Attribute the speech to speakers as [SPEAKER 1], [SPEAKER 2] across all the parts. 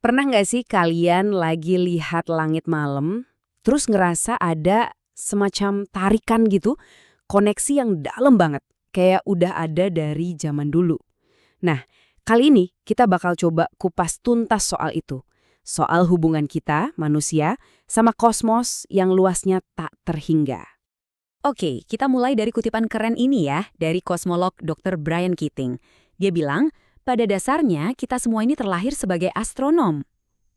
[SPEAKER 1] Pernah nggak sih kalian lagi lihat langit malam, terus ngerasa ada semacam tarikan gitu, koneksi yang dalam banget, kayak udah ada dari zaman dulu. Nah, kali ini kita bakal coba kupas tuntas soal itu. Soal hubungan kita, manusia, sama kosmos yang luasnya tak terhingga. Oke, kita mulai dari kutipan keren ini ya, dari kosmolog Dr. Brian Keating. Dia bilang, pada dasarnya kita semua ini terlahir sebagai astronom.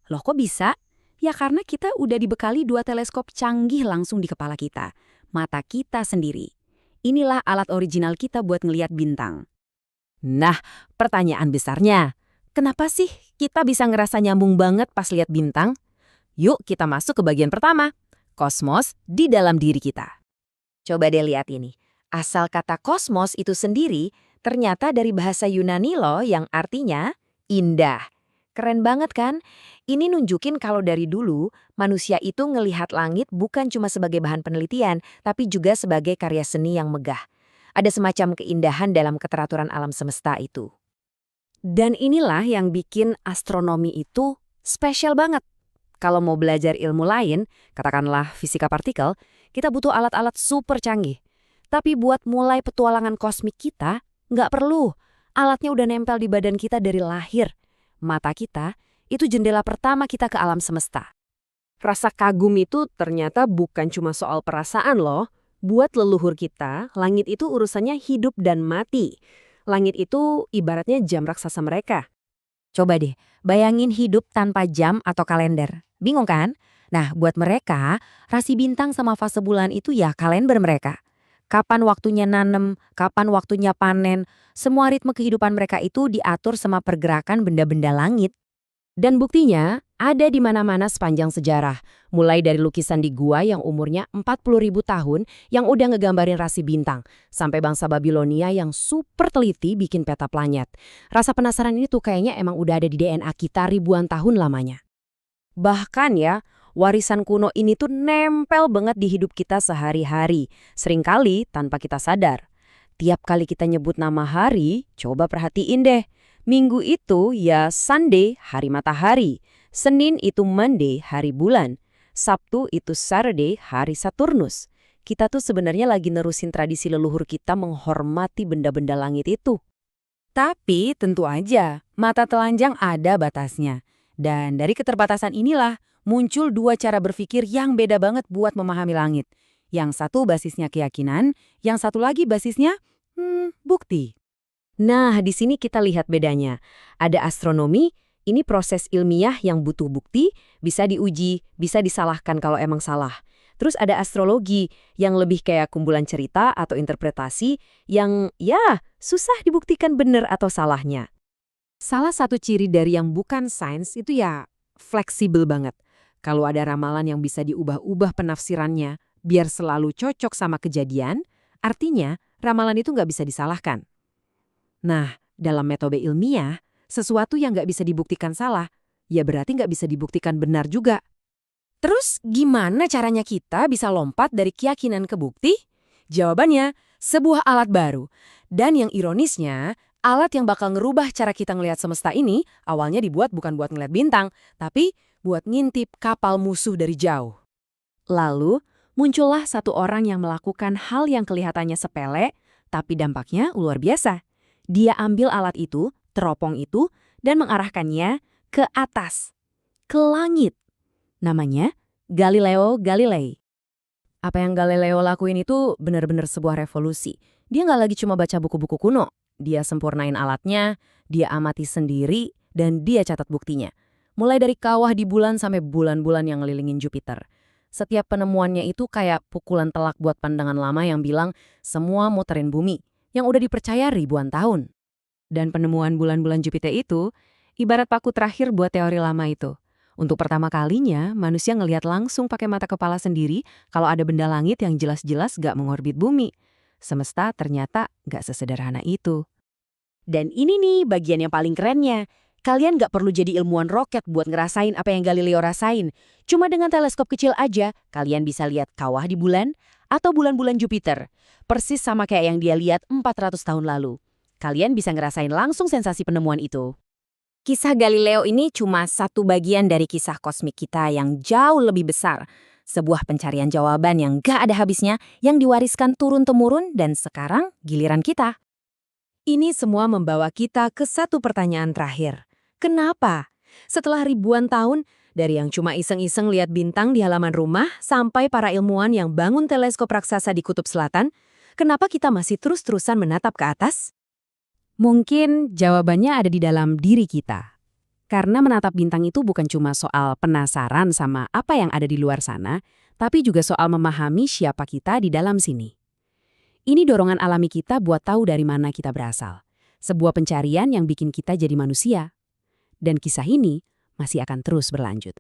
[SPEAKER 1] Loh kok bisa? Ya karena kita udah dibekali 2 teleskop canggih langsung di kepala kita. Mata kita sendiri. Inilah alat original kita buat ngelihat bintang. Nah, pertanyaan besarnya, kenapa sih kita bisa ngerasa nyambung banget pas lihat bintang? Yuk kita masuk ke bagian pertama, kosmos di dalam diri kita. Coba deh lihat ini. Asal kata kosmos itu sendiri ternyata dari bahasa Yunani loh yang artinya indah. Keren banget kan? Ini nunjukin kalau dari dulu manusia itu ngelihat langit bukan cuma sebagai bahan penelitian, tapi juga sebagai karya seni yang megah. Ada semacam keindahan dalam keteraturan alam semesta itu. Dan inilah yang bikin astronomi itu spesial banget. Kalau mau belajar ilmu lain, katakanlah fisika partikel, kita butuh alat-alat super canggih. Tapi buat mulai petualangan kosmik kita, nggak perlu. Alatnya udah nempel di badan kita dari lahir. Mata kita, itu jendela pertama kita ke alam semesta. Rasa kagum itu ternyata bukan cuma soal perasaan loh. Buat leluhur kita, langit itu urusannya hidup dan mati. Langit itu ibaratnya jam raksasa mereka. Coba deh, bayangin hidup tanpa jam atau kalender. Bingung kan? Nah, buat mereka, rasi bintang sama fase bulan itu ya kalender mereka. Kapan waktunya nanem, kapan waktunya panen, semua ritme kehidupan mereka itu diatur sama pergerakan benda-benda langit. Dan buktinya ada di mana-mana sepanjang sejarah. Mulai dari lukisan di gua yang umurnya 40.000 tahun yang udah ngegambarin rasi bintang, sampai bangsa Babilonia yang super teliti bikin peta planet. Rasa penasaran ini tuh kayaknya emang udah ada di DNA kita ribuan tahun lamanya. Bahkan ya, warisan kuno ini tuh nempel banget di hidup kita sehari-hari, seringkali tanpa kita sadar. Tiap kali kita nyebut nama hari, coba perhatiin deh. Minggu itu ya Sunday, hari matahari. Senin itu Monday, hari bulan. Sabtu itu Saturday, hari Saturnus. Kita tuh sebenarnya lagi nerusin tradisi leluhur kita menghormati benda-benda langit itu. Tapi tentu aja, mata telanjang ada batasnya. Dan dari keterbatasan inilah muncul 2 cara berpikir yang beda banget buat memahami langit. Yang satu basisnya keyakinan, yang satu lagi basisnya, bukti. Nah, di sini kita lihat bedanya. Ada astronomi, ini proses ilmiah yang butuh bukti, bisa diuji, bisa disalahkan kalau emang salah. Terus ada astrologi, yang lebih kayak kumpulan cerita atau interpretasi, yang ya susah dibuktikan benar atau salahnya. Salah satu ciri dari yang bukan sains itu ya fleksibel banget. Kalau ada ramalan yang bisa diubah-ubah penafsirannya, biar selalu cocok sama kejadian, artinya ramalan itu nggak bisa disalahkan. Nah, dalam metode ilmiah, sesuatu yang nggak bisa dibuktikan salah, ya berarti nggak bisa dibuktikan benar juga. Terus gimana caranya kita bisa lompat dari keyakinan ke bukti? Jawabannya, sebuah alat baru. Dan yang ironisnya, alat yang bakal ngerubah cara kita ngelihat semesta ini awalnya dibuat bukan buat ngelihat bintang, tapi buat ngintip kapal musuh dari jauh. Lalu, muncullah satu orang yang melakukan hal yang kelihatannya sepele, tapi dampaknya luar biasa. Dia ambil alat itu, teropong itu, dan mengarahkannya ke atas, ke langit. Namanya Galileo Galilei. Apa yang Galileo lakuin itu benar-benar sebuah revolusi. Dia nggak lagi cuma baca buku-buku kuno. Dia sempurnain alatnya, dia amati sendiri, dan dia catat buktinya. Mulai dari kawah di bulan sampai bulan-bulan yang ngelilingin Jupiter. Setiap penemuannya itu kayak pukulan telak buat pandangan lama yang bilang semua muterin bumi, yang udah dipercaya ribuan tahun. Dan penemuan bulan-bulan Jupiter itu ibarat paku terakhir buat teori lama itu. Untuk pertama kalinya, manusia ngelihat langsung pakai mata kepala sendiri kalau ada benda langit yang jelas-jelas gak mengorbit bumi. Semesta ternyata gak sesederhana itu. Dan ini nih bagian yang paling kerennya. Kalian gak perlu jadi ilmuwan roket buat ngerasain apa yang Galileo rasain. Cuma dengan teleskop kecil aja, kalian bisa lihat kawah di bulan atau bulan-bulan Jupiter. Persis sama kayak yang dia lihat 400 tahun lalu. Kalian bisa ngerasain langsung sensasi penemuan itu.
[SPEAKER 2] Kisah Galileo ini cuma satu bagian dari kisah kosmik kita yang jauh lebih besar. Sebuah pencarian jawaban yang gak ada habisnya, yang diwariskan turun-temurun dan sekarang giliran kita.
[SPEAKER 1] Ini semua membawa kita ke satu pertanyaan terakhir. Kenapa? Setelah ribuan tahun, dari yang cuma iseng-iseng lihat bintang di halaman rumah sampai para ilmuwan yang bangun teleskop raksasa di Kutub Selatan, kenapa kita masih terus-terusan menatap ke atas? Mungkin jawabannya ada di dalam diri kita. Karena menatap bintang itu bukan cuma soal penasaran sama apa yang ada di luar sana, tapi juga soal memahami siapa kita di dalam sini. Ini dorongan alami kita buat tahu dari mana kita berasal. Sebuah pencarian yang bikin kita jadi manusia. Dan kisah ini masih akan terus berlanjut.